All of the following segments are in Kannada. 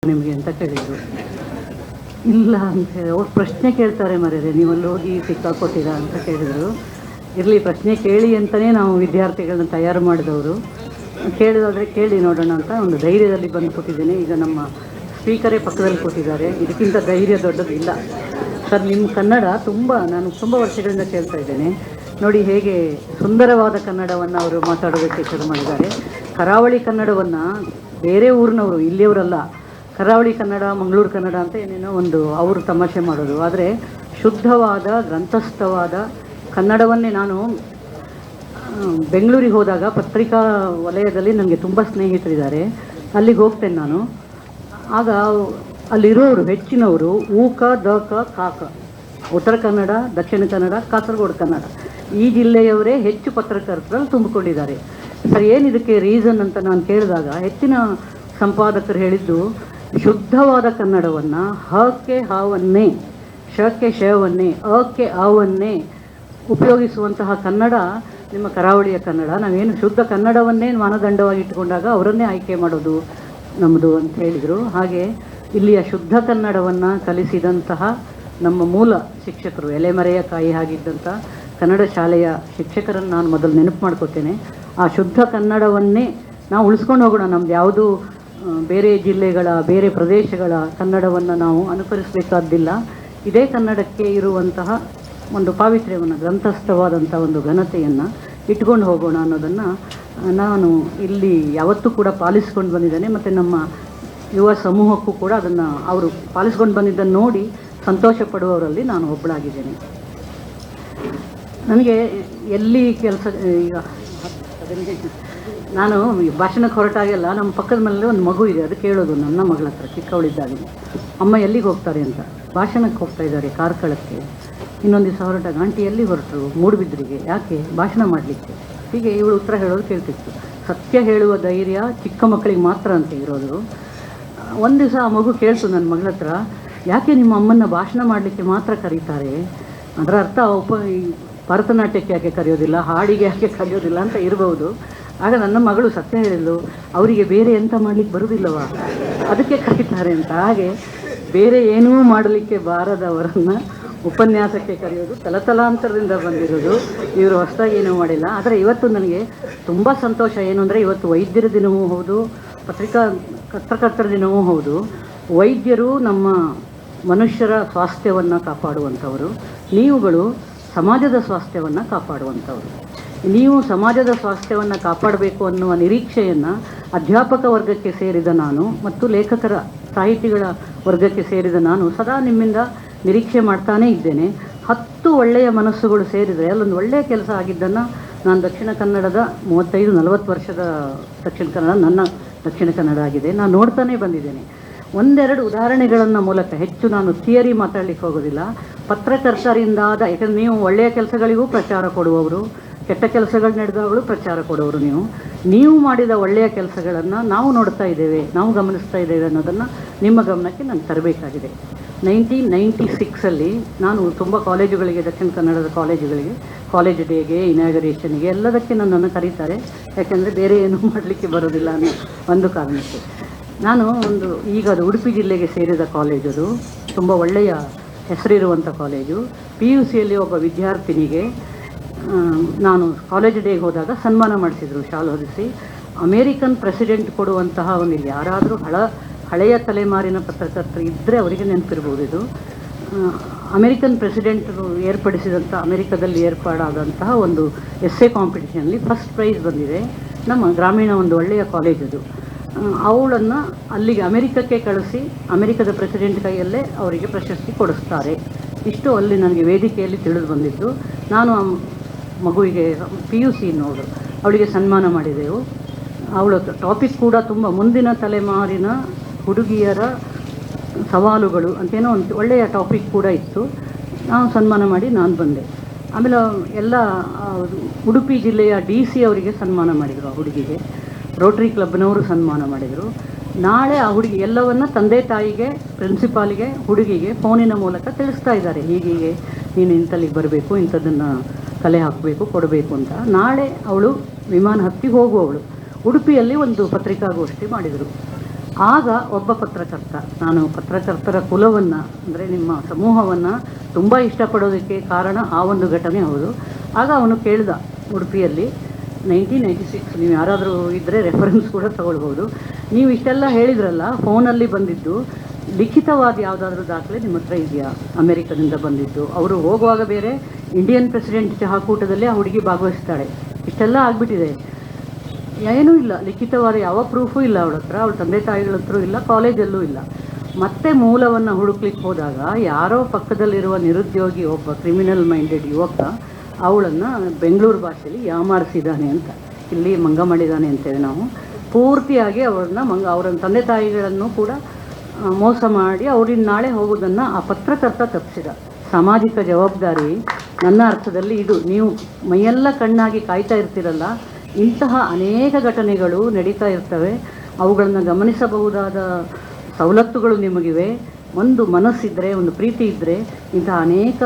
ನಿಮಗೆ ಅಂತ ಕೇಳಿದರು. ಇಲ್ಲ ಅಂತ ಹೇಳಿ ಅವ್ರು ಪ್ರಶ್ನೆ ಕೇಳ್ತಾರೆ, ಮರ್ಯಾದೆ ನೀವಲ್ಲಿ ಹೋಗಿ ಸಿಕ್ಕಾಕೊಟ್ಟಿರಾ ಅಂತ ಕೇಳಿದರು. ಇರಲಿ, ಪ್ರಶ್ನೆ ಕೇಳಿ ಅಂತಲೇ ನಾವು ವಿದ್ಯಾರ್ಥಿಗಳನ್ನ ತಯಾರು ಮಾಡಿದವರು. ಕೇಳಿದಾದರೆ ಕೇಳಿ ನೋಡೋಣ ಅಂತ ಒಂದು ಧೈರ್ಯದಲ್ಲಿ ಬಂದು ಕೂತಿದ್ದೀನಿ. ಈಗ ನಮ್ಮ ಸ್ಪೀಕರೇ ಪಕ್ಕದಲ್ಲಿ ಕೂತಿದ್ದಾರೆ. ಇದಕ್ಕಿಂತ ಧೈರ್ಯ ದೊಡ್ಡದಿಲ್ಲ. ಸರ್, ನಿಮ್ಮ ಕನ್ನಡ ನಾನು ತುಂಬ ವರ್ಷಗಳಿಂದ ಕೇಳ್ತಾ ಇದ್ದೇನೆ. ನೋಡಿ ಹೇಗೆ ಸುಂದರವಾದ ಕನ್ನಡವನ್ನು ಅವರು ಮಾತಾಡೋದಕ್ಕೆ ಶುರು ಮಾಡಿದ್ದಾರೆ. ಕರಾವಳಿ ಕನ್ನಡವನ್ನು ಬೇರೆ ಊರಿನವರು, ಇಲ್ಲಿಯವರಲ್ಲ, ಕರಾವಳಿ ಕನ್ನಡ, ಮಂಗಳೂರು ಕನ್ನಡ ಅಂತ ಏನೇನೋ ಒಂದು ಅವರು ತಮಾಷೆ ಮಾಡೋದು. ಆದರೆ ಶುದ್ಧವಾದ ಗ್ರಂಥಸ್ಥವಾದ ಕನ್ನಡವನ್ನೇ ನಾನು ಬೆಂಗಳೂರಿಗೆ ಹೋದಾಗ ಪತ್ರಿಕಾ ವಲಯದಲ್ಲಿ ನನಗೆ ತುಂಬ ಸ್ನೇಹಿತರಿದ್ದಾರೆ. ಅಲ್ಲಿಗೆ ಹೋಗ್ತೇನೆ ನಾನು. ಆಗ ಅಲ್ಲಿರೋರು ಹೆಚ್ಚಿನವರು ಊಕ, ದಕ, ಕಾಕ, ಉತ್ತರ ಕನ್ನಡ, ದಕ್ಷಿಣ ಕನ್ನಡ, ಕಾಸರಗೋಡು ಕನ್ನಡ, ಈ ಜಿಲ್ಲೆಯವರೇ ಹೆಚ್ಚು ಪತ್ರಕರ್ತರಲ್ಲಿ ತುಂಬಿಕೊಂಡಿದ್ದಾರೆ. ಸರ್, ಏನಿದಕ್ಕೆ ರೀಸನ್ ಅಂತ ನಾನು ಕೇಳಿದಾಗ ಹೆಚ್ಚಿನ ಸಂಪಾದಕರು ಹೇಳಿದ್ದು, ಶುದ್ಧವಾದ ಕನ್ನಡವನ್ನು ಹಕ್ಕೆ ಹಾವನ್ನೇ, ಶಕ್ಕೆ ಶವನ್ನೇ, ಅಕ್ಕೆ ಆವನ್ನೇ ಉಪಯೋಗಿಸುವಂತಹ ಕನ್ನಡ ನಿಮ್ಮ ಕರಾವಳಿಯ ಕನ್ನಡ. ನಾವೇನು ಶುದ್ಧ ಕನ್ನಡವನ್ನೇ ಮಾನದಂಡವಾಗಿ ಇಟ್ಟುಕೊಂಡಾಗ ಅವರನ್ನೇ ಆಯ್ಕೆ ಮಾಡೋದು ನಮ್ಮದು ಅಂತ ಹೇಳಿದರು. ಹಾಗೆ ಇಲ್ಲಿಯ ಶುದ್ಧ ಕನ್ನಡವನ್ನು ಕಲಿಸಿದಂತಹ ನಮ್ಮ ಮೂಲ ಶಿಕ್ಷಕರು, ಎಲೆಮರೆಯ ಕಾಯಿ ಆಗಿದ್ದಂಥ ಕನ್ನಡ ಶಾಲೆಯ ಶಿಕ್ಷಕರನ್ನು ನಾನು ಮೊದಲು ನೆನಪು ಮಾಡ್ಕೋತೇನೆ. ಆ ಶುದ್ಧ ಕನ್ನಡವನ್ನೇ ನಾವು ಉಳಿಸ್ಕೊಂಡು ಹೋಗೋಣ. ನಮ್ದು ಯಾವುದು ಬೇರೆ ಜಿಲ್ಲೆಗಳ, ಬೇರೆ ಪ್ರದೇಶಗಳ ಕನ್ನಡವನ್ನು ನಾವು ಅನುಕರಿಸಬೇಕಾದ್ದಿಲ್ಲ. ಇದೇ ಕನ್ನಡಕ್ಕೆ ಇರುವಂತಹ ಒಂದು ಪಾವಿತ್ರ್ಯವನ್ನು, ಗ್ರಂಥಸ್ಥವಾದಂಥ ಒಂದು ಘನತೆಯನ್ನು ಇಟ್ಕೊಂಡು ಹೋಗೋಣ ಅನ್ನೋದನ್ನು ನಾನು ಇಲ್ಲಿ ಯಾವತ್ತೂ ಕೂಡ ಪಾಲಿಸ್ಕೊಂಡು ಬಂದಿದ್ದೇನೆ. ಮತ್ತು ನಮ್ಮ ಯುವ ಸಮೂಹಕ್ಕೂ ಕೂಡ ಅದನ್ನು ಅವರು ಪಾಲಿಸ್ಕೊಂಡು ಬಂದಿದ್ದನ್ನು ನೋಡಿ ಸಂತೋಷ ಪಡುವವರಲ್ಲಿ ನಾನು ಒಬ್ಬಳಾಗಿದ್ದೇನೆ. ನನಗೆ ಎಲ್ಲಿ ಕೆಲಸ, ಈಗ ನಾನು ಭಾಷಣಕ್ಕೆ ಹೊರಟಾಗೆಲ್ಲ ನಮ್ಮ ಪಕ್ಕದ ಮನೇಲಿ ಒಂದು ಮಗು ಇದೆ, ಅದು ಕೇಳೋದು ನನ್ನ ಮಗಳ ಹತ್ರ ಚಿಕ್ಕವಳಿದ್ದಾಗಿ, ಅಮ್ಮ ಎಲ್ಲಿಗೆ ಹೋಗ್ತಾರೆ ಅಂತ. ಭಾಷಣಕ್ಕೆ ಹೋಗ್ತಾ ಇದ್ದಾರೆ ಕಾರ್ಕಳಕ್ಕೆ. ಇನ್ನೊಂದು ದಿವಸ ಹೊರಟಾಗ, ಆಂಟಿ ಎಲ್ಲಿ ಹೊರಟರು? ಮೂಡುಬಿದ್ರಿಗೆ. ಯಾಕೆ? ಭಾಷಣ ಮಾಡಲಿಕ್ಕೆ. ಹೀಗೆ ಇವಳು ಉತ್ತರ ಹೇಳೋದು ಕೇಳ್ತಿತ್ತು. ಸತ್ಯ ಹೇಳುವ ಧೈರ್ಯ ಚಿಕ್ಕ ಮಕ್ಕಳಿಗೆ ಮಾತ್ರ ಅಂತ ಇರೋದು. ಒಂದು ದಿವಸ ಆ ಮಗು ಕೇಳ್ತು ನನ್ನ ಮಗಳ ಹತ್ರ, ಯಾಕೆ ನಿಮ್ಮ ಅಮ್ಮನ ಭಾಷಣ ಮಾಡಲಿಕ್ಕೆ ಮಾತ್ರ ಕರೀತಾರೆ? ಅದರ ಅರ್ಥ ಭರತನಾಟ್ಯಕ್ಕೆ ಯಾಕೆ ಕರೆಯೋದಿಲ್ಲ, ಹಾಡಿಗೆ ಯಾಕೆ ಕರೆಯೋದಿಲ್ಲ ಅಂತ ಇರ್ಬೋದು. ಆಗ ನನ್ನ ಮಗಳು ಸತ್ಯ ಹೇಳಿದ್ಲು, ಅವರಿಗೆ ಬೇರೆ ಎಂತ ಮಾಡಲಿಕ್ಕೆ ಬರುವುದಿಲ್ಲವ, ಅದಕ್ಕೆ ಕರೀತಾರೆ ಅಂತ. ಹಾಗೆ ಬೇರೆ ಏನೂ ಮಾಡಲಿಕ್ಕೆ ಬಾರದವರನ್ನು ಉಪನ್ಯಾಸಕ್ಕೆ ಕರೆಯೋದು ತಲತಲಾಂತರದಿಂದ ಬಂದಿರೋದು. ಇವರು ಹೊಸದಾಗಿ ಏನೂ ಮಾಡಿಲ್ಲ. ಆದರೆ ಇವತ್ತು ನನಗೆ ತುಂಬ ಸಂತೋಷ ಏನು ಅಂದರೆ, ಇವತ್ತು ವೈದ್ಯರ ದಿನವೂ ಹೌದು, ಪತ್ರಕರ್ತರ ದಿನವೂ ಹೌದು. ವೈದ್ಯರು ನಮ್ಮ ಮನುಷ್ಯರ ಸ್ವಾಸ್ಥ್ಯವನ್ನು ಕಾಪಾಡುವಂಥವರು, ನೀವುಗಳು ಸಮಾಜದ ಸ್ವಾಸ್ಥ್ಯವನ್ನು ಕಾಪಾಡುವಂಥವರು. ನೀವು ಸಮಾಜದ ಸ್ವಾಸ್ಥ್ಯವನ್ನು ಕಾಪಾಡಬೇಕು ಅನ್ನುವ ನಿರೀಕ್ಷೆಯನ್ನು ಅಧ್ಯಾಪಕ ವರ್ಗಕ್ಕೆ ಸೇರಿದ ನಾನು ಮತ್ತು ಲೇಖಕರ, ಸಾಹಿತಿಗಳ ವರ್ಗಕ್ಕೆ ಸೇರಿದ ನಾನು ಸದಾ ನಿಮ್ಮಿಂದ ನಿರೀಕ್ಷೆ ಮಾಡ್ತಾನೇ ಇದ್ದೇನೆ. 10 ಒಳ್ಳೆಯ ಮನಸ್ಸುಗಳು ಸೇರಿದರೆ ಅಲ್ಲೊಂದು ಒಳ್ಳೆಯ ಕೆಲಸ ಆಗಿದ್ದನ್ನು ನಾನು ದಕ್ಷಿಣ ಕನ್ನಡದ 35-40 ವರ್ಷದ ದಕ್ಷಿಣ ಕನ್ನಡ ನನ್ನ ದಕ್ಷಿಣ ಕನ್ನಡ ಆಗಿದೆ, ನಾನು ನೋಡ್ತಾನೇ ಬಂದಿದ್ದೇನೆ. ಒಂದೆರಡು ಉದಾಹರಣೆಗಳನ್ನು ಮೂಲಕ, ಹೆಚ್ಚು ನಾನು ಥಿಯರಿ ಮಾತಾಡಲಿಕ್ಕೆ ಹೋಗೋದಿಲ್ಲ, ಪತ್ರಕರ್ತರಿಂದಾದ, ಯಾಕಂದರೆ ನೀವು ಒಳ್ಳೆಯ ಕೆಲಸಗಳಿಗೂ ಪ್ರಚಾರ ಕೊಡುವವರು, ಕೆಟ್ಟ ಕೆಲಸಗಳು ನಡೆದವರು ಪ್ರಚಾರ ಕೊಡೋರು. ನೀವು ಮಾಡಿದ ಒಳ್ಳೆಯ ಕೆಲಸಗಳನ್ನು ನಾವು ನೋಡ್ತಾ ಇದ್ದೇವೆ, ನಾವು ಗಮನಿಸ್ತಾ ಇದ್ದೇವೆ ಅನ್ನೋದನ್ನು ನಿಮ್ಮ ಗಮನಕ್ಕೆ ನಾನು ತರಬೇಕಾಗಿದೆ. 1996 ನಾನು ತುಂಬ ಕಾಲೇಜುಗಳಿಗೆ, ದಕ್ಷಿಣ ಕನ್ನಡದ ಕಾಲೇಜುಗಳಿಗೆ, ಕಾಲೇಜ್ ಡೇಗೆ, ಇನಾಗರೇಷನ್ಗೆ ಎಲ್ಲದಕ್ಕೆ ನನ್ನನ್ನು ಕರೀತಾರೆ. ಯಾಕೆಂದರೆ ಬೇರೆ ಏನೂ ಮಾಡಲಿಕ್ಕೆ ಬರೋದಿಲ್ಲ ಅನ್ನೋ ಒಂದು ಕಾರಣಕ್ಕೆ. ನಾನು ಈಗ ಅದು ಉಡುಪಿ ಜಿಲ್ಲೆಗೆ ಸೇರಿದ ಕಾಲೇಜು, ಅದು ತುಂಬ ಒಳ್ಳೆಯ ಹೆಸರಿರುವಂಥ ಕಾಲೇಜು. PUCಯಲ್ಲಿ ಒಬ್ಬ ವಿದ್ಯಾರ್ಥಿನಿಗೆ ನಾನು ಕಾಲೇಜ್ ಡೇಗೆ ಹೋದಾಗ ಸನ್ಮಾನ ಮಾಡಿಸಿದರು, ಶಾಲು ಹೊದಿಸಿ. ಅಮೇರಿಕನ್ ಪ್ರೆಸಿಡೆಂಟ್ ಕೊಡುವಂತಹ ಒಂದು, ಯಾರಾದರೂ ಹಳೆಯ ತಲೆಮಾರಿನ ಪತ್ರಕರ್ತರು ಇದ್ದರೆ ಅವರಿಗೆ ನೆನಪಿರ್ಬೋದು. ಇದು ಅಮೇರಿಕನ್ ಪ್ರೆಸಿಡೆಂಟರು ಏರ್ಪಡಿಸಿದಂಥ, ಅಮೇರಿಕಾದಲ್ಲಿ ಏರ್ಪಾಡಾದಂತಹ ಒಂದು ಎಸ್ಸೆ ಕಾಂಪಿಟಿಷನಲ್ಲಿ ಫಸ್ಟ್ ಪ್ರೈಸ್ ಬಂದಿದೆ. ನಮ್ಮ ಗ್ರಾಮೀಣ ಒಂದು ಒಳ್ಳೆಯ ಕಾಲೇಜ್ ಅದು. ಅವಳನ್ನು ಅಲ್ಲಿಗೆ ಅಮೇರಿಕಕ್ಕೆ ಕಳಿಸಿ ಅಮೇರಿಕದ ಪ್ರೆಸಿಡೆಂಟ್ ಕೈಯಲ್ಲೇ ಅವರಿಗೆ ಪ್ರಶಸ್ತಿ ಕೊಡಿಸ್ತಾರೆ. ಇಷ್ಟು ಅಲ್ಲಿ ನನಗೆ ವೇದಿಕೆಯಲ್ಲಿ ತಿಳಿದು ಬಂದಿದ್ದು. ನಾನು ಆ ಮಗುವಿಗೆ PUC ನೋಡು ಅವಳಿಗೆ ಸನ್ಮಾನ ಮಾಡಿದೆವು. ಅವಳ ಟಾಪಿಕ್ ಕೂಡ ತುಂಬ ಮುಂದಿನ ತಲೆಮಾರಿನ ಹುಡುಗಿಯರ ಸವಾಲುಗಳು ಅಂತೇನೋ ಒಂದು ಒಳ್ಳೆಯ ಟಾಪಿಕ್ ಕೂಡ ಇತ್ತು. ನಾವು ಸನ್ಮಾನ ಮಾಡಿ ನಾನು ಬಂದೆ. ಆಮೇಲೆ ಎಲ್ಲ ಉಡುಪಿ ಜಿಲ್ಲೆಯ DC ಅವರಿಗೆ ಸನ್ಮಾನ ಮಾಡಿದರು. ಆ ಹುಡುಗಿಗೆ ರೋಟರಿ ಕ್ಲಬ್ನವರು ಸನ್ಮಾನ ಮಾಡಿದರು. ನಾಳೆ ಆ ಹುಡುಗಿ ಎಲ್ಲವನ್ನು ತಂದೆ ತಾಯಿಗೆ, ಪ್ರಿನ್ಸಿಪಾಲಿಗೆ, ಹುಡುಗಿಗೆ ಫೋನಿನ ಮೂಲಕ ತಿಳಿಸ್ತಾ ಇದ್ದಾರೆ, ಹೀಗೀಗೆ ನೀನು ಇಂಥಲ್ಲಿಗೆ ಬರಬೇಕು, ಇಂಥದ್ದನ್ನು ಕಲೆ ಹಾಕಬೇಕು, ಕೊಡಬೇಕು ಅಂತ. ನಾಳೆ ಅವಳು ವಿಮಾನ ಹತ್ತಿ ಹೋಗುವವಳು. ಉಡುಪಿಯಲ್ಲಿ ಒಂದು ಪತ್ರಿಕಾಗೋಷ್ಠಿ ಮಾಡಿದರು. ಆಗ ಒಬ್ಬ ಪತ್ರಕರ್ತ, ನಾನು ಪತ್ರಕರ್ತರ ಕುಲವನ್ನು ಅಂದರೆ ನಿಮ್ಮ ಸಮೂಹವನ್ನು ತುಂಬ ಇಷ್ಟಪಡೋದಕ್ಕೆ ಕಾರಣ ಆ ಒಂದು ಘಟನೆ ಹೌದು. ಆಗ ಅವನು ಕೇಳಿದ ಉಡುಪಿಯಲ್ಲಿ 1996, ನೀವು ಯಾರಾದರೂ ಇದ್ದರೆ ರೆಫರೆನ್ಸ್ ಕೂಡ ತಗೊಳ್ಬೋದು. ನೀವು ಇಷ್ಟೆಲ್ಲ ಹೇಳಿದ್ರಲ್ಲ, ಫೋನಲ್ಲಿ ಬಂದಿದ್ದು ಲಿಖಿತವಾದ ಯಾವುದಾದ್ರೂ ದಾಖಲೆ ನಿಮ್ಮ ಹತ್ರ ಇದೆಯಾ? ಅಮೆರಿಕದಿಂದ ಬಂದಿದ್ದು, ಅವರು ಹೋಗುವಾಗ ಬೇರೆ ಇಂಡಿಯನ್ ಪ್ರೆಸಿಡೆಂಟ್ ಚಹಾಕೂಟದಲ್ಲಿ ಆ ಹುಡುಗಿ ಭಾಗವಹಿಸ್ತಾಳೆ. ಇಷ್ಟೆಲ್ಲ ಆಗಿಬಿಟ್ಟಿದೆ, ಏನೂ ಇಲ್ಲ, ಲಿಖಿತವಾದ ಯಾವ ಪ್ರೂಫೂ ಇಲ್ಲ ಅವಳ ಹತ್ರ, ಅವಳ ತಂದೆ ತಾಯಿಗಳ ಹತ್ರ ಇಲ್ಲ, ಕಾಲೇಜಲ್ಲೂ ಇಲ್ಲ. ಮತ್ತೆ ಮೂಲವನ್ನು ಹುಡುಕ್ಲಿಕ್ಕೆ ಹೋದಾಗ ಯಾರೋ ಪಕ್ಕದಲ್ಲಿರುವ ನಿರುದ್ಯೋಗಿ ಒಬ್ಬ ಕ್ರಿಮಿನಲ್ ಮೈಂಡೆಡ್ ಯುವಕ ಅವಳನ್ನು ಬೆಂಗಳೂರು ಭಾಷೆಯಲ್ಲಿ ಯಾಮಾರಿಸಿದ್ದಾನೆ ಅಂತ, ಇಲ್ಲಿ ಮಂಗ ಮಾಡಿದ್ದಾನೆ ಅಂತೇವೆ ನಾವು. ಪೂರ್ತಿಯಾಗಿ ಅವರ ತಂದೆ ತಾಯಿಗಳನ್ನು ಕೂಡ ಮೋಸ ಮಾಡಿ ಅವ್ರಿನ ನಾಳೆ ಹೋಗೋದನ್ನು ಆ ಪತ್ರಕರ್ತ ತಪ್ಪಿಸಿದ. ಸಾಮಾಜಿಕ ಜವಾಬ್ದಾರಿ ನನ್ನ ಅರ್ಥದಲ್ಲಿ ಇದು. ನೀವು ಮೈಯೆಲ್ಲ ಕಣ್ಣಾಗಿ ಕಾಯ್ತಾ ಇರ್ತೀರಲ್ಲ, ಇಂತಹ ಅನೇಕ ಘಟನೆಗಳು ನಡೀತಾ ಇರ್ತವೆ. ಅವುಗಳನ್ನು ಗಮನಿಸಬಹುದಾದ ಸವಲತ್ತುಗಳು ನಿಮಗಿವೆ. ಒಂದು ಮನಸ್ಸಿದ್ದರೆ, ಒಂದು ಪ್ರೀತಿ ಇದ್ದರೆ ಇಂತಹ ಅನೇಕ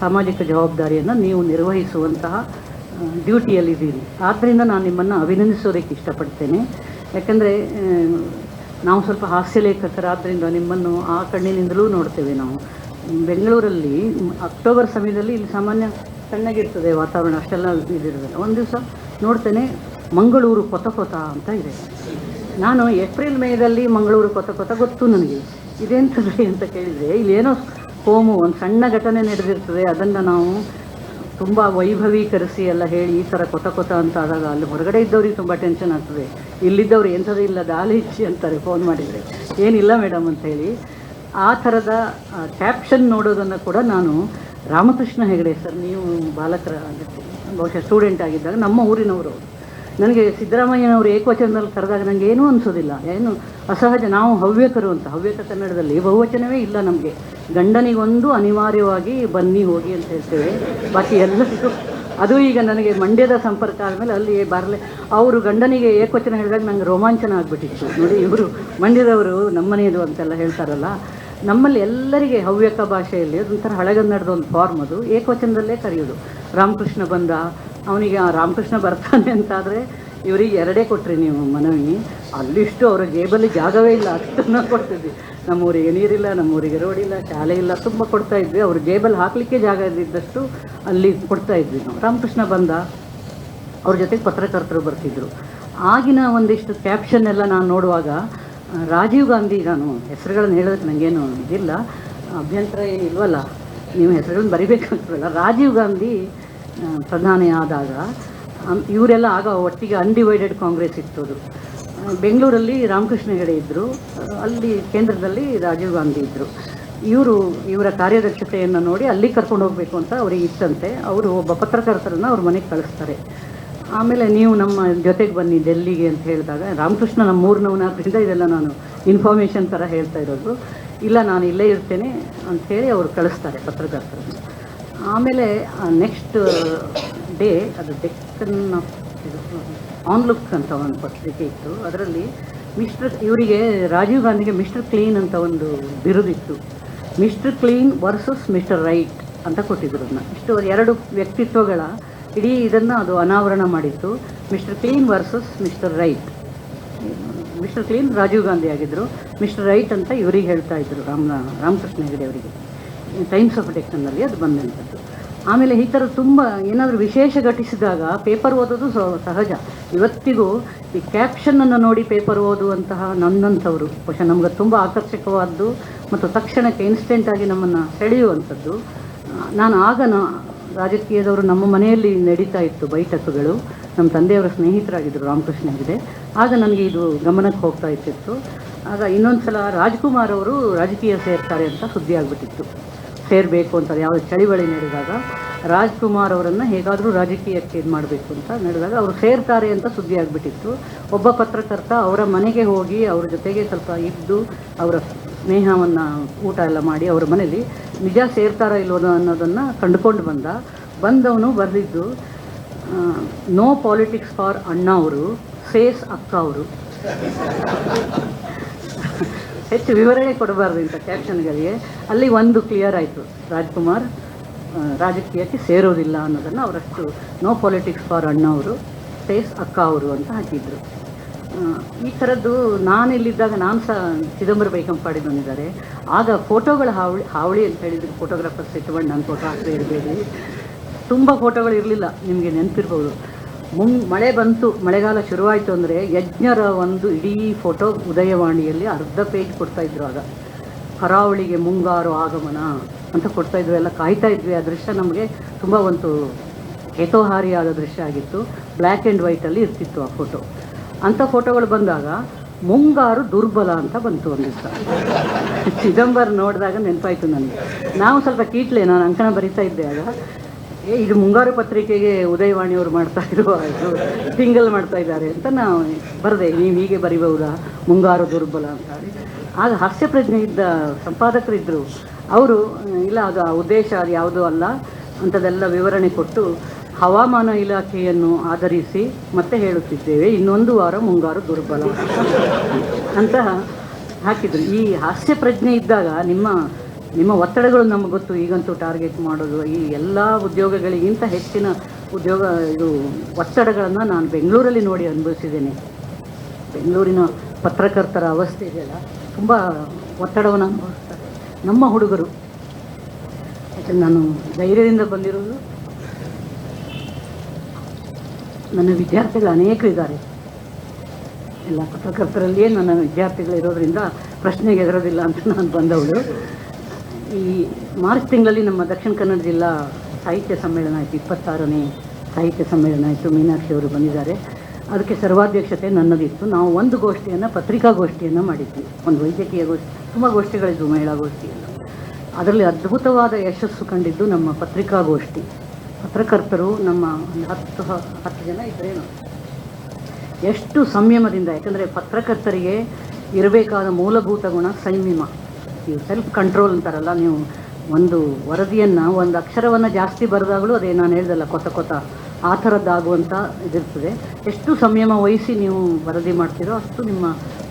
ಸಾಮಾಜಿಕ ಜವಾಬ್ದಾರಿಯನ್ನು ನೀವು ನಿರ್ವಹಿಸುವಂತಹ ಡ್ಯೂಟಿಯಲ್ಲಿದ್ದೀರಿ. ಆದ್ದರಿಂದ ನಾನು ನಿಮ್ಮನ್ನು ಅಭಿನಂದಿಸೋದಕ್ಕೆ ಇಷ್ಟಪಡ್ತೇನೆ. ಯಾಕಂದರೆ ನಾವು ಸ್ವಲ್ಪ ಹಾಸ್ಯ ಲೇಖಕರಾದ್ದರಿಂದ ನಿಮ್ಮನ್ನು ಆ ಕಣ್ಣಿನಿಂದಲೂ ನೋಡ್ತೇವೆ. ನಾವು ಬೆಂಗಳೂರಲ್ಲಿ ಅಕ್ಟೋಬರ್ ಸಮಯದಲ್ಲಿ ಇಲ್ಲಿ ಸಾಮಾನ್ಯ ತಣ್ಣಗಿರ್ತದೆ ವಾತಾವರಣ, ಅಷ್ಟೆಲ್ಲ ಇದಿರೋದಿಲ್ಲ. ಒಂದು ದಿವಸ ನೋಡ್ತೇನೆ ಮಂಗಳೂರು ಕೊತ ಅಂತ ಇದೆ. ನಾನು ಏಪ್ರಿಲ್ ಮೇದಲ್ಲಿ ಮಂಗಳೂರು ಕೊತ ಗೊತ್ತು ನನಗೆ, ಇದೆಂತದೆ ಅಂತ ಕೇಳಿದರೆ ಇಲ್ಲಿ ಏನೋ ಕೋಮು ಒಂದು ಸಣ್ಣ ಘಟನೆ ನಡೆದಿರ್ತದೆ, ಅದನ್ನು ನಾವು ತುಂಬ ವೈಭವೀಕರಿಸಿ ಎಲ್ಲ ಹೇಳಿ ಈ ಥರ ಕೊತ ಅಂತ ಆದಾಗ ಅಲ್ಲಿ ಹೊರಗಡೆ ಇದ್ದವ್ರಿಗೆ ತುಂಬ ಟೆನ್ಷನ್ ಆಗ್ತದೆ. ಇಲ್ಲಿದ್ದವ್ರು ಎಂಥದೇ ಇಲ್ಲ ದಾಳಿ ಇಚ್ಚಿ ಅಂತಾರೆ ಫೋನ್ ಮಾಡಿದರೆ, ಏನಿಲ್ಲ ಮೇಡಮ್ ಅಂತ ಹೇಳಿ. ಆ ಥರದ ಕ್ಯಾಪ್ಷನ್ ನೋಡೋದನ್ನು ಕೂಡ ನಾನು ರಾಮಕೃಷ್ಣ ಹೆಗಡೆ ಸರ್, ನೀವು ಬಾಲಕರ ಬಹುಶಃ ಸ್ಟೂಡೆಂಟ್ ಆಗಿದ್ದಾಗ ನಮ್ಮ ಊರಿನವರು, ನನಗೆ ಸಿದ್ದರಾಮಯ್ಯನವರು ಏಕವಚನದಲ್ಲಿ ಕರೆದಾಗ ನನಗೆ ಏನೂ ಅನಿಸೋದಿಲ್ಲ, ಏನು ಅಸಹಜ. ನಾವು ಹವ್ಯಕರು ಅಂತ, ಹವ್ಯಕ ಕನ್ನಡದಲ್ಲಿ ಬಹುವಚನವೇ ಇಲ್ಲ ನಮಗೆ. ಗಂಡನಿಗೊಂದು ಅನಿವಾರ್ಯವಾಗಿ ಬನ್ನಿ ಹೋಗಿ ಅಂತ ಹೇಳ್ತೇವೆ, ಬಾಕಿ ಎಲ್ಲರಿಗೂ. ಅದು ಈಗ ನನಗೆ ಮಂಡ್ಯದ ಸಂಪರ್ಕ ಆದಮೇಲೆ ಅಲ್ಲಿ ಬರಲೇ ಅವರು ಗಂಡನಿಗೆ ಏಕವಚನ ಹೇಳಿದಾಗ ನನಗೆ ರೋಮಾಂಚನ ಆಗಿಬಿಟ್ಟಿತ್ತು. ನೋಡಿ, ಇವರು ಮಂಡ್ಯದವರು ನಮ್ಮನೆಯದು ಅಂತೆಲ್ಲ ಹೇಳ್ತಾರಲ್ಲ, ನಮ್ಮಲ್ಲಿ ಎಲ್ಲರಿಗೆ ಹವ್ಯಕ ಭಾಷೆಯಲ್ಲಿ ಅದೊಂಥರ ಹಳೆಗನ್ನಡದ ಒಂದು ಫಾರ್ಮ್, ಅದು ಏಕವಚನದಲ್ಲೇ ಕರೆಯೋದು. ರಾಮಕೃಷ್ಣ ಬಂದ, ಅವನಿಗೆ ರಾಮಕೃಷ್ಣ ಬರ್ತಾನೆ ಅಂತಾದರೆ ಇವರಿಗೆ ಎರಡೇ ಕೊಟ್ಟರೆ ನೀವು ಮನವಿ, ಅಲ್ಲಿಷ್ಟು ಅವರ ಜೇಬಲ್ಲಿ ಜಾಗವೇ ಇಲ್ಲ, ಅಷ್ಟನ್ನು ಕೊಡ್ತಿದ್ವಿ. ನಮ್ಮೂರಿಗೆ ನೀರಿಲ್ಲ, ನಮ್ಮೂರಿಗೆ ರೋಡ್ ಇಲ್ಲ, ಶಾಲೆ ಇಲ್ಲ, ತುಂಬ ಕೊಡ್ತಾಯಿದ್ವಿ. ಅವ್ರ ಜೇಬಲ್ಲಿ ಹಾಕಲಿಕ್ಕೆ ಜಾಗ ಇದ್ದಿದ್ದಷ್ಟು ಅಲ್ಲಿ ಕೊಡ್ತಾಯಿದ್ವಿ ನಾವು. ರಾಮಕೃಷ್ಣ ಬಂದ, ಅವ್ರ ಜೊತೆಗೆ ಪತ್ರಕರ್ತರು ಬರ್ತಿದ್ರು. ಆಗಿನ ಒಂದಿಷ್ಟು ಕ್ಯಾಪ್ಷನ್ ಎಲ್ಲ ನಾನು ನೋಡುವಾಗ ರಾಜೀವ್ ಗಾಂಧಿ, ನಾನು ಹೆಸರುಗಳನ್ನು ಹೇಳೋದಕ್ಕೆ ನನಗೇನು ಇದಿಲ್ಲ, ಅಭ್ಯಂತರ ಏನಿಲ್ವಲ್ಲ, ನೀವು ಹೆಸರುಗಳನ್ನು ಬರಿಬೇಕಾಗ್ತದಲ್ಲ. ರಾಜೀವ್ ಗಾಂಧಿ ಪ್ರಧಾನಿ ಆದಾಗ ಇವರೆಲ್ಲ ಆಗ ಒಟ್ಟಿಗೆ ಅನ್ಡಿವೈಡೆಡ್ ಕಾಂಗ್ರೆಸ್ ಇತ್ತದು. ಬೆಂಗಳೂರಲ್ಲಿ ರಾಮಕೃಷ್ಣ ಹೆಗಡೆ ಇದ್ದರು, ಅಲ್ಲಿ ಕೇಂದ್ರದಲ್ಲಿ ರಾಜೀವ್ ಗಾಂಧಿ ಇದ್ದರು. ಇವರ ಕಾರ್ಯದಕ್ಷತೆಯನ್ನು ನೋಡಿ ಅಲ್ಲಿ ಕರ್ಕೊಂಡು ಹೋಗಬೇಕು ಅಂತ ಅವ್ರಿಗೆ ಇತ್ತಂತೆ. ಅವರು ಒಬ್ಬ ಪತ್ರಕರ್ತರನ್ನು ಅವ್ರ ಮನೆಗೆ ಕಳಿಸ್ತಾರೆ. ಆಮೇಲೆ ನೀವು ನಮ್ಮ ಜೊತೆಗೆ ಬನ್ನಿ ಡೆಲ್ಲಿಗೆ ಅಂತ ಹೇಳಿದಾಗ, ರಾಮಕೃಷ್ಣ ನಮ್ಮ ಮೂರನವನಾದ್ರಿಂದ ಇದೆಲ್ಲ ನಾನು ಇನ್ಫಾರ್ಮೇಷನ್ ಥರ ಹೇಳ್ತಾ ಇರೋದು, ಇಲ್ಲ ನಾನು ಇಲ್ಲೇ ಇರ್ತೇನೆ ಅಂಥೇಳಿ ಅವರು ಕಳಿಸ್ತಾರೆ ಪತ್ರಕರ್ತರನ್ನು. ಆಮೇಲೆ ನೆಕ್ಸ್ಟ್ ಡೇ ಅದು ಡೆಕ್ಕನ್ ಆನ್ಲುಕ್ ಅಂತ ಒಂದು ಪತ್ರಿಕೆ ಇತ್ತು, ಅದರಲ್ಲಿ ಇವರಿಗೆ ರಾಜೀವ್ ಗಾಂಧಿಗೆ ಮಿಸ್ಟರ್ ಕ್ಲೀನ್ ಅಂತ ಒಂದು ಬಿರುದಿತ್ತು. Mister clean versus mister right ಅಂತ ಕೊಟ್ಟಿದ್ರು ಅದನ್ನ. ಇಷ್ಟು ಎರಡು ವ್ಯಕ್ತಿತ್ವಗಳ ಇಡೀ ಇದನ್ನು ಅದು ಅನಾವರಣ ಮಾಡಿತ್ತು. Mister clean versus mister right. Mister clean Rajiv Gandhi ಆಗಿದ್ದರು, ಮಿಸ್ಟರ್ ರೈಟ್ ಅಂತ ಇವರಿಗೆ ಹೇಳ್ತಾ ಇದ್ದರು ರಾಮಕೃಷ್ಣ ಹೆಗಡೆ ಅವರಿಗೆ. ಟೈಮ್ಸ್ ಆಫ್ ಡೆಕ್ಕನ್ನಲ್ಲಿ ಅದು ಬಂದಂಥದ್ದು. ಆಮೇಲೆ ಈ ಥರ ತುಂಬ ಏನಾದರೂ ವಿಶೇಷ ಘಟಿಸಿದಾಗ ಪೇಪರ್ ಓದೋದು ಸಹಜ. ಇವತ್ತಿಗೂ ಈ ಕ್ಯಾಪ್ಷನನ್ನು ನೋಡಿ ಪೇಪರ್ ಓದುವಂತಹ ನನ್ನಂಥವರು ಬಹುಶಃ ನಮ್ಗೆ ತುಂಬ ಆಕರ್ಷಕವಾದ್ದು ಮತ್ತು ತಕ್ಷಣಕ್ಕೆ ಇನ್ಸ್ಟೆಂಟಾಗಿ ನಮ್ಮನ್ನು ಸೆಳೆಯುವಂಥದ್ದು. ನಾನು ಆಗ ರಾಜಕೀಯದವರು ನಮ್ಮ ಮನೆಯಲ್ಲಿ ನಡೀತಾ ಇತ್ತು ಬೈಠಕುಗಳು, ನಮ್ಮ ತಂದೆಯವರ ಸ್ನೇಹಿತರಾಗಿದ್ದರು ರಾಮಕೃಷ್ಣ ಹೆಗಡೆ. ಆಗ ನನಗೆ ಇದು ಗಮನಕ್ಕೆ ಹೋಗ್ತಾ ಇತ್ತಿತ್ತು. ಆಗ ಇನ್ನೊಂದು ಸಲ ರಾಜ್ಕುಮಾರ್ ಅವರು ರಾಜಕೀಯ ಸೇರ್ತಾರೆ ಅಂತ ಸುದ್ದಿ ಆಗಿಬಿಟ್ಟಿತ್ತು. ಸೇರಬೇಕು ಅಂತ ಯಾವ ಚಳಿವಳಿ ನಡೆದಾಗ ರಾಜ್ಕುಮಾರ್ ಅವರನ್ನು ಹೇಗಾದರೂ ರಾಜಕೀಯಕ್ಕೆ ಇದು ಮಾಡಬೇಕು ಅಂತ ನಡೆದಾಗ ಅವರು ಸೇರ್ತಾರೆ ಅಂತ ಸುದ್ದಿ ಆಗಿಬಿಟ್ಟಿತ್ತು. ಒಬ್ಬ ಪತ್ರಕರ್ತ ಅವರ ಮನೆಗೆ ಹೋಗಿ ಅವ್ರ ಜೊತೆಗೆ ಸ್ವಲ್ಪ ಇದ್ದು ಅವರ ಸ್ನೇಹವನ್ನು ಊಟ ಎಲ್ಲ ಮಾಡಿ ಅವರ ಮನೇಲಿ ನಿಜ ಸೇರ್ತಾರ ಇಲ್ವೋ ಅನ್ನೋದನ್ನು ಕಂಡುಕೊಂಡು ಬಂದವನು ಬರೆದಿದ್ದು, ನೋ ಪಾಲಿಟಿಕ್ಸ್ ಫಾರ್ ಅಣ್ಣ ಅವರು, ಸೇಸ್ ಅಕ್ಕ ಅವರು. ಹೆಚ್ಚು ವಿವರಣೆ ಕೊಡಬಾರ್ದು ಇಂಥ ಕ್ಯಾಪ್ಷನ್ಗಳಿಗೆ. ಅಲ್ಲಿ ಒಂದು ಕ್ಲಿಯರ್ ಆಯಿತು, ರಾಜ್ಕುಮಾರ್ ರಾಜಕೀಯಕ್ಕೆ ಸೇರೋದಿಲ್ಲ ಅನ್ನೋದನ್ನು ಅವರಷ್ಟು ನೋ ಪಾಲಿಟಿಕ್ಸ್ ಫಾರ್ ಅಣ್ಣ ಅವರು, ಸೇಸ್ ಅಕ್ಕ ಅವರು ಅಂತ ಹಾಕಿದ್ರು. ಈ ಥರದ್ದು ನಾನಿಲ್ಲಿದ್ದಾಗ ನಾನು ಸಹ ಚಿದಂಬರ ಬೈಕಂಪಾಡಿ ಬಂದಿದ್ದಾರೆ. ಆಗ ಫೋಟೋಗಳ ಹಾವಳಿ ಅಂತ ಹೇಳಿದ್ರು ಫೋಟೋಗ್ರಾಫರ್ಸ್ ಇಟ್ಕೊಂಡು ನಾನು ಫೋಟೋ ಹಾಕದೇ ಇರಬೇಡಿ. ತುಂಬ ಫೋಟೋಗಳು ಇರಲಿಲ್ಲ, ನಿಮಗೆ ನೆನಪಿರ್ಬೋದು. ಮಳೆ ಬಂತು, ಮಳೆಗಾಲ ಶುರುವಾಯಿತು ಅಂದರೆ ಯಜ್ಞರ ಒಂದು ಇಡೀ ಫೋಟೋ ಉದಯವಾಣಿಯಲ್ಲಿ ಅರ್ಧ ಪೇಜ್ ಕೊಡ್ತಾಯಿದ್ರು. ಆಗ ಕರಾವಳಿಗೆ ಮುಂಗಾರು ಆಗಮನ ಅಂತ ಕೊಡ್ತಾಯಿದ್ರು. ಎಲ್ಲ ಕಾಯ್ತಾ ಇದ್ವಿ. ಆ ದೃಶ್ಯ ನಮಗೆ ತುಂಬ ಒಂದು ಹೇತೋಹಾರಿಯಾದ ದೃಶ್ಯ ಆಗಿತ್ತು. ಬ್ಲ್ಯಾಕ್ ಆ್ಯಂಡ್ ವೈಟಲ್ಲಿ ಇರ್ತಿತ್ತು ಆ ಫೋಟೋ. ಅಂಥ ಫೋಟೋಗಳು ಬಂದಾಗ ಮುಂಗಾರು ದುರ್ಬಲ ಅಂತ ಬಂತು ಒಂದು ದಿವಸ. ಚಿದಂಬರ ನೋಡಿದಾಗ ನೆನಪಾಯಿತು ನನಗೆ. ನಾವು ಸ್ವಲ್ಪ ಕೀಟ್ಲೆ, ನಾನು ಅಂಕಣ ಬರಿತಾ ಇದ್ದೆ ಆಗ. ಇದು ಮುಂಗಾರು ಪತ್ರಿಕೆಗೆ ಉದಯವಾಣಿಯವರು ಮಾಡ್ತಾ ಇರುವ ಇದು ಸಿಂಗಲ್ ಮಾಡ್ತಾ ಇದ್ದಾರೆ ಅಂತ ನಾವು ಬರೆದೆ. ನೀವು ಹೀಗೆ ಬರಿಬಹುದಾ ಮುಂಗಾರು ದುರ್ಬಲ ಅಂತ. ಆಗ ಹಾಸ್ಯ ಪ್ರಜ್ಞೆ ಇದ್ದ ಸಂಪಾದಕರಿದ್ದರು. ಅವರು ಇಲ್ಲ, ಅದು ಆ ಉದ್ದೇಶ ಅದು ಯಾವುದೂ ಅಲ್ಲ ಅಂಥದ್ದೆಲ್ಲ ವಿವರಣೆ ಕೊಟ್ಟು ಹವಾಮಾನ ಇಲಾಖೆಯನ್ನು ಆಧರಿಸಿ ಮತ್ತೆ ಹೇಳುತ್ತಿದ್ದೇವೆ, ಇನ್ನೊಂದು ವಾರ ಮುಂಗಾರು ದುರ್ಬಲ ಅಂತ ಹಾಕಿದರು. ಈ ಹಾಸ್ಯ ಪ್ರಜ್ಞೆ ಇದ್ದಾಗ ನಿಮ್ಮ ಒತ್ತಡಗಳು ನಮಗೆ ಗೊತ್ತು. ಈಗಂತೂ ಟಾರ್ಗೆಟ್ ಮಾಡೋದು, ಈ ಎಲ್ಲ ಉದ್ಯೋಗಗಳಿಗಿಂತ ಹೆಚ್ಚಿನ ಇದು ಒತ್ತಡಗಳನ್ನು ನಾನು ಬೆಂಗಳೂರಲ್ಲಿ ನೋಡಿ ಅನುಭವಿಸಿದ್ದೇನೆ. ಬೆಂಗಳೂರಿನ ಪತ್ರಕರ್ತರ ಅವಸ್ಥೆ ಇದೆಯಲ್ಲ, ತುಂಬ ಒತ್ತಡವನ್ನು ಅನುಭವಿಸ್ತಾರೆ ನಮ್ಮ ಹುಡುಗರು. ಯಾಕಂದರೆ ನಾನು ಧೈರ್ಯದಿಂದ ಬಂದಿರೋದು, ನನ್ನ ವಿದ್ಯಾರ್ಥಿಗಳು ಅನೇಕರಿದ್ದಾರೆ. ಎಲ್ಲ ಪತ್ರಕರ್ತರಲ್ಲಿಯೇ ನನ್ನ ವಿದ್ಯಾರ್ಥಿಗಳಿರೋದ್ರಿಂದ ಪ್ರಶ್ನೆಗೆ ಎದುರೋದಿಲ್ಲ ಅಂತ ನಾನು ಬಂದವಳು. ಈ ಮಾರ್ಚ್ ತಿಂಗಳಲ್ಲಿ ನಮ್ಮ ದಕ್ಷಿಣ ಕನ್ನಡ ಜಿಲ್ಲಾ ಸಾಹಿತ್ಯ ಸಮ್ಮೇಳನ ಆಯಿತು. 26ನೇ ಸಾಹಿತ್ಯ ಸಮ್ಮೇಳನ ಆಯಿತು. ಮೀನಾಕ್ಷಿ ಅವರು ಬಂದಿದ್ದಾರೆ. ಅದಕ್ಕೆ ಸರ್ವಾಧ್ಯಕ್ಷತೆ ನನ್ನದಿತ್ತು. ನಾವು ಒಂದು ಗೋಷ್ಠಿಯನ್ನು, ಪತ್ರಿಕಾಗೋಷ್ಠಿಯನ್ನು ಮಾಡಿದ್ವಿ. ಒಂದು ವೈದ್ಯಕೀಯ ಗೋಷ್ಠಿ, ತುಂಬ ಗೋಷ್ಠಿಗಳಿದ್ವು, ಮಹಿಳಾ ಗೋಷ್ಠಿಯೆಲ್ಲ. ಅದರಲ್ಲಿ ಅದ್ಭುತವಾದ ಯಶಸ್ಸು ಕಂಡಿದ್ದು ನಮ್ಮ ಪತ್ರಿಕಾಗೋಷ್ಠಿ. ಪತ್ರಕರ್ತರು ನಮ್ಮ ಒಂದು 10 ಜನ ಇದ್ದರೇನು, ಎಷ್ಟು ಸಂಯಮದಿಂದ. ಯಾಕಂದರೆ ಪತ್ರಕರ್ತರಿಗೆ ಇರಬೇಕಾದ ಮೂಲಭೂತ ಗುಣ ಸಂಯಮ. ನೀವು ಸೆಲ್ಫ್ ಕಂಟ್ರೋಲ್ ಅಂತಾರಲ್ಲ, ನೀವು ಒಂದು ವರದಿಯನ್ನು, ಒಂದು ಅಕ್ಷರವನ್ನು ಜಾಸ್ತಿ ಬರೆದಾಗಲೂ ಅದೇ ನಾನು ಹೇಳ್ದಲ್ಲ ಕೊತ ಆ ಥರದ್ದಾಗುವಂಥ ಇದಿರ್ತದೆ. ಎಷ್ಟು ಸಂಯಮ ವಹಿಸಿ ನೀವು ವರದಿ ಮಾಡ್ತೀರೋ ಅಷ್ಟು ನಿಮ್ಮ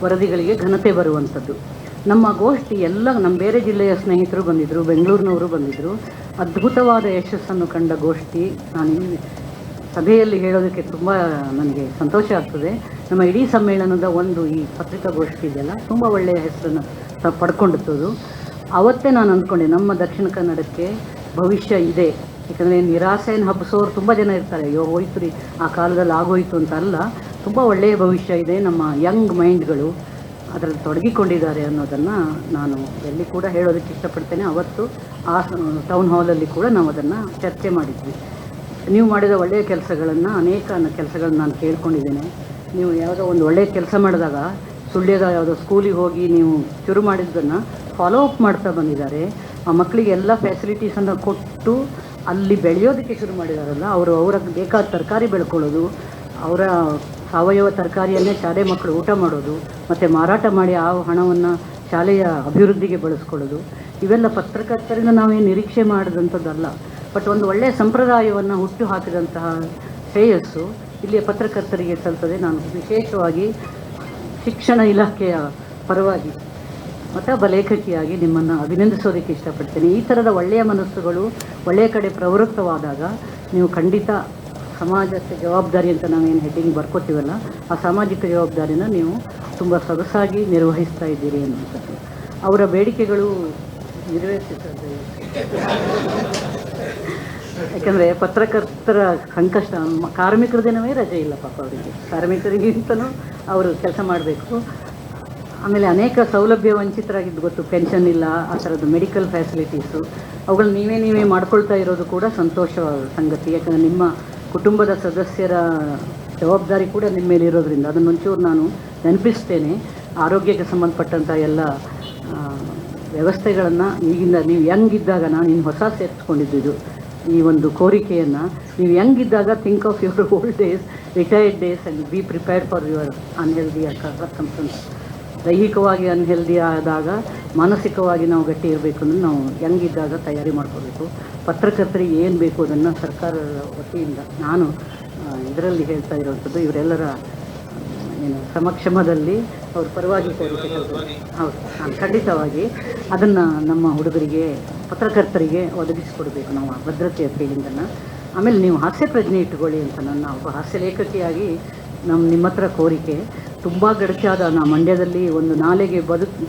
ವರದಿಗಳಿಗೆ ಘನತೆ ಬರುವಂಥದ್ದು. ನಮ್ಮ ಗೋಷ್ಠಿ ಎಲ್ಲ ನಮ್ಮ ಬೇರೆ ಜಿಲ್ಲೆಯ ಸ್ನೇಹಿತರು ಬಂದಿದ್ದರು, ಬೆಂಗಳೂರಿನವರು ಬಂದಿದ್ದರು. ಅದ್ಭುತವಾದ ಯಶಸ್ಸನ್ನು ಕಂಡ ಗೋಷ್ಠಿ. ನಾನು ಈ ಸಭೆಯಲ್ಲಿ ಹೇಳೋದಕ್ಕೆ ತುಂಬ ನನಗೆ ಸಂತೋಷ ಆಗ್ತದೆ. ನಮ್ಮ ಇಡೀ ಸಮ್ಮೇಳನದ ಒಂದು ಈ ಪತ್ರಿಕಾಗೋಷ್ಠಿ ಇದೆಯಲ್ಲ, ತುಂಬ ಒಳ್ಳೆಯ ಹೆಸರನ್ನು ಪಡ್ಕೊಂಡಿತ್ತು. ಅವತ್ತೇ ನಾನು ಅಂದ್ಕೊಂಡೆ ನಮ್ಮ ದಕ್ಷಿಣ ಕನ್ನಡಕ್ಕೆ ಭವಿಷ್ಯ ಇದೆ. ಯಾಕಂದರೆ ನಿರಾಸೆಯನ್ನು ಹಬ್ಬಿಸೋರು ತುಂಬ ಜನ ಇರ್ತಾರೆ. ಅಯ್ಯೋ ಹೋಯ್ತು ರೀ, ಆ ಕಾಲದಲ್ಲಿ ಆಗೋಯ್ತು ಅಂತ ಅಲ್ಲ, ತುಂಬ ಒಳ್ಳೆಯ ಭವಿಷ್ಯ ಇದೆ. ನಮ್ಮ ಯಂಗ್ ಮೈಂಡ್ಗಳು ಅದರಲ್ಲಿ ತೊಡಗಿಕೊಂಡಿದ್ದಾರೆ ಅನ್ನೋದನ್ನು ನಾನು ಎಲ್ಲಿ ಕೂಡ ಹೇಳೋದಕ್ಕೆ ಇಷ್ಟಪಡ್ತೇನೆ. ಅವತ್ತು ಆ ಟೌನ್ ಹಾಲಲ್ಲಿ ಕೂಡ ನಾವು ಅದನ್ನು ಚರ್ಚೆ ಮಾಡಿದ್ವಿ. ನೀವು ಮಾಡಿದ ಒಳ್ಳೆಯ ಕೆಲಸಗಳನ್ನು, ಅನೇಕ ಕೆಲಸಗಳನ್ನು ನಾನು ಕೇಳ್ಕೊಂಡಿದ್ದೇನೆ. ನೀವು ಯಾವುದೋ ಒಂದು ಒಳ್ಳೆಯ ಕೆಲಸ ಮಾಡಿದಾಗ ಸುಳ್ಯದ ಯಾವುದೋ ಸ್ಕೂಲಿಗೆ ಹೋಗಿ ನೀವು ಶುರು ಮಾಡಿದ್ದನ್ನು ಫಾಲೋ ಅಪ್ ಮಾಡ್ತಾ ಬಂದಿದ್ದಾರೆ. ಆ ಮಕ್ಕಳಿಗೆ ಎಲ್ಲ ಫೆಸಿಲಿಟೀಸನ್ನು ಕೊಟ್ಟು ಅಲ್ಲಿ ಬೆಳೆಯೋದಕ್ಕೆ ಶುರು ಮಾಡಿದಾರಲ್ಲ, ಅವ್ರಿಗೆ ಬೇಕಾದ ತರಕಾರಿ ಬೆಳ್ಕೊಳ್ಳೋದು, ಅವರ ಸಾವಯವ ತರಕಾರಿಯನ್ನೇ ಶಾಲೆ ಮಕ್ಕಳು ಊಟ ಮಾಡೋದು, ಮತ್ತು ಮಾರಾಟ ಮಾಡಿ ಆ ಹಣವನ್ನು ಶಾಲೆಯ ಅಭಿವೃದ್ಧಿಗೆ ಬಳಸ್ಕೊಳ್ಳೋದು, ಇವೆಲ್ಲ ಪತ್ರಕರ್ತರಿಂದ ನಾವೇನು ನಿರೀಕ್ಷೆ ಮಾಡಿದಂಥದ್ದಲ್ಲ. ಬಟ್ ಒಂದು ಒಳ್ಳೆಯ ಸಂಪ್ರದಾಯವನ್ನು ಹುಟ್ಟು ಹಾಕಿದಂತಹ ಶ್ರೇಯಸ್ಸು ಇಲ್ಲಿಯ ಪತ್ರಕರ್ತರಿಗೆ ಸಲ್ತದೆ. ನಾನು ವಿಶೇಷವಾಗಿ ಶಿಕ್ಷಣ ಇಲಾಖೆಯ ಪರವಾಗಿ ಮತ್ತೊಬ್ಬ ಲೇಖಕಿಯಾಗಿ ನಿಮ್ಮನ್ನು ಅಭಿನಂದಿಸೋದಕ್ಕೆ ಇಷ್ಟಪಡ್ತೇನೆ. ಈ ಥರದ ಒಳ್ಳೆಯ ಮನಸ್ಸುಗಳು ಒಳ್ಳೆಯ ಕಡೆ ಪ್ರವೃತ್ತವಾದಾಗ ನೀವು ಖಂಡಿತ ಸಮಾಜಕ್ಕೆ ಜವಾಬ್ದಾರಿ ಅಂತ ನಾವೇನು ಹೆಡ್ಡಿಂಗ್ ಬರ್ಕೋತೀವಲ್ಲ, ಆ ಸಾಮಾಜಿಕ ಜವಾಬ್ದಾರಿನ ನೀವು ತುಂಬ ಸೊಗಸಾಗಿ ನಿರ್ವಹಿಸ್ತಾ ಇದ್ದೀರಿ ಅನ್ನುವಂಥದ್ದು. ಅವರ ಬೇಡಿಕೆಗಳು ನೆರವೇರಿಸಿದ್ದಾರೆ. ಯಾಕಂದರೆ ಪತ್ರಕರ್ತರ ಸಂಕಷ್ಟ, ಕಾರ್ಮಿಕರ ದಿನವೇ ರಜೆ ಇಲ್ಲ ಪಾಪ ಅವರಿಗೆ. ಕಾರ್ಮಿಕರಿಗಿಂತಲೂ ಅವರು ಕೆಲಸ ಮಾಡಬೇಕು. ಆಮೇಲೆ ಅನೇಕ ಸೌಲಭ್ಯ ವಂಚಿತರಾಗಿದ್ದು ಗೊತ್ತು. ಪೆನ್ಷನ್ ಇಲ್ಲ, ಆ ಥರದ್ದು ಮೆಡಿಕಲ್ ಫೆಸಿಲಿಟೀಸು, ಅವುಗಳು ನೀವೇ ಮಾಡ್ಕೊಳ್ತಾ ಇರೋದು ಕೂಡ ಸಂತೋಷವಾದ ಸಂಗತಿ. ಯಾಕಂದರೆ ನಿಮ್ಮ ಕುಟುಂಬದ ಸದಸ್ಯರ ಜವಾಬ್ದಾರಿ ಕೂಡ ನಿಮ್ಮ ಮೇಲೆ ಇರೋದ್ರಿಂದ ಅದನ್ನೊಂಚೂರು ನಾನು ನೆನಪಿಸ್ತೇನೆ. ಆರೋಗ್ಯಕ್ಕೆ ಸಂಬಂಧಪಟ್ಟಂಥ ಎಲ್ಲ ವ್ಯವಸ್ಥೆಗಳನ್ನು ಈಗಿಂದ ನೀವು ಯಂಗಿದ್ದಾಗ, ನಾನು ಇನ್ನು ಹೊಸ ಸೇರಿಸ್ಕೊಂಡಿದ್ದು ಈ ಒಂದು ಕೋರಿಕೆಯನ್ನು, ನೀವು ಯಂಗಿದ್ದಾಗ think of your old days, retired days and be prepared for your unhealthy circumstances. ದೈಹಿಕವಾಗಿ ಅನ್ಹೆಲ್ದಿ ಆದಾಗ ಮಾನಸಿಕವಾಗಿ ನಾವು ಗಟ್ಟಿ ಇರಬೇಕು ಅಂದರೆ ನಾವು ಯಂಗಿದ್ದಾಗ ತಯಾರಿ ಮಾಡ್ಕೋಬೇಕು. ಪತ್ರಕರ್ತರಿಗೆ ಏನು ಬೇಕು ಅದನ್ನು ಸರ್ಕಾರದ ವತಿಯಿಂದ ನಾನು ಇದರಲ್ಲಿ ಹೇಳ್ತಾ ಇರೋವಂಥದ್ದು, ಇವರೆಲ್ಲರ ಏನು ಸಮಕ್ಷಮದಲ್ಲಿ ಅವ್ರ ಪರವಾಗಿ ಕೋರಿಕೆ. ಹೌದು, ನಾನು ಖಂಡಿತವಾಗಿ ಅದನ್ನು ನಮ್ಮ ಹುಡುಗರಿಗೆ, ಪತ್ರಕರ್ತರಿಗೆ ಒದಗಿಸಿಕೊಡ್ಬೇಕು ನಾವು ಆ ಭದ್ರತೆಯ ಫೀಲಿಂಗನ್ನು. ಆಮೇಲೆ ನೀವು ಹಾಸ್ಯ ಪ್ರಜ್ಞೆ ಇಟ್ಟುಕೊಳ್ಳಿ ಅಂತ ನನ್ನ ಒಬ್ಬ ಹಾಸ್ಯ ಲೇಖಕಿಯಾಗಿ ನಿಮ್ಮ ಹತ್ರ ಕೋರಿಕೆ. ತುಂಬ ಗಡಚಾದ ಮಂಡ್ಯದಲ್ಲಿ ಒಂದು ನಾಲೆಗೆ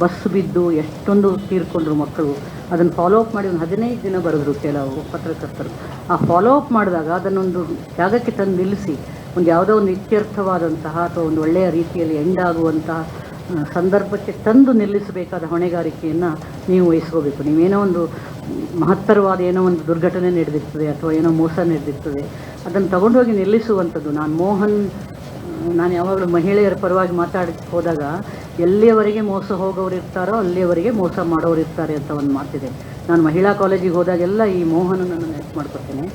ಬಸ್ ಬಿದ್ದು ಎಷ್ಟೊಂದು ತೀರ್ಕೊಂಡ್ರು ಮಕ್ಕಳು. ಅದನ್ನು ಫಾಲೋ ಅಪ್ ಮಾಡಿ ಒಂದು 15 ದಿನ ಬರೆದ್ರು ಕೆಲವು ಪತ್ರಕರ್ತರು. ಆ ಫಾಲೋ ಅಪ್ ಮಾಡಿದಾಗ ಅದನ್ನೊಂದು ಜಾಗಕ್ಕೆ ತಂದು ನಿಲ್ಲಿಸಿ ಒಂದು ಯಾವುದೋ ಒಂದು ಇತ್ಯರ್ಥವಾದಂತಹ ಅಥವಾ ಒಂದು ಒಳ್ಳೆಯ ರೀತಿಯಲ್ಲಿ ಎಂಡ್ ಆಗುವಂತಹ ಸಂದರ್ಭಕ್ಕೆ ತಂದು ನಿಲ್ಲಿಸಬೇಕಾದ ಹೊಣೆಗಾರಿಕೆಯನ್ನು ನೀವು ವಹಿಸ್ಕೋಬೇಕು. ನೀವೇನೋ ಒಂದು ಮಹತ್ತರವಾದ ಏನೋ ಒಂದು ದುರ್ಘಟನೆ ನಡೆದಿರ್ತದೆ ಅಥವಾ ಏನೋ ಮೋಸ ನಡೆದಿರ್ತದೆ, ಅದನ್ನು ತಗೊಂಡೋಗಿ ನಿಲ್ಲಿಸುವಂಥದ್ದು. ನಾನು ಯಾವಾಗಲೂ ಮಹಿಳೆಯರ ಪರವಾಗಿ ಮಾತಾಡಕ್ಕೆ ಹೋದಾಗ ಎಲ್ಲಿಯವರೆಗೆ ಮೋಸ ಹೋಗೋರು ಇರ್ತಾರೋ ಅಲ್ಲಿಯವರೆಗೆ ಮೋಸ ಮಾಡೋರು ಇರ್ತಾರೆ ಅಂತ ಒಂದು ಮಾತಿದೆ. ನಾನು ಮಹಿಳಾ ಕಾಲೇಜಿಗೆ ಹೋದಾಗೆಲ್ಲ ಈ ಮೋಹನನ್ನು ನೆನಪು ಮಾಡ್ಕೊತೇನೆ.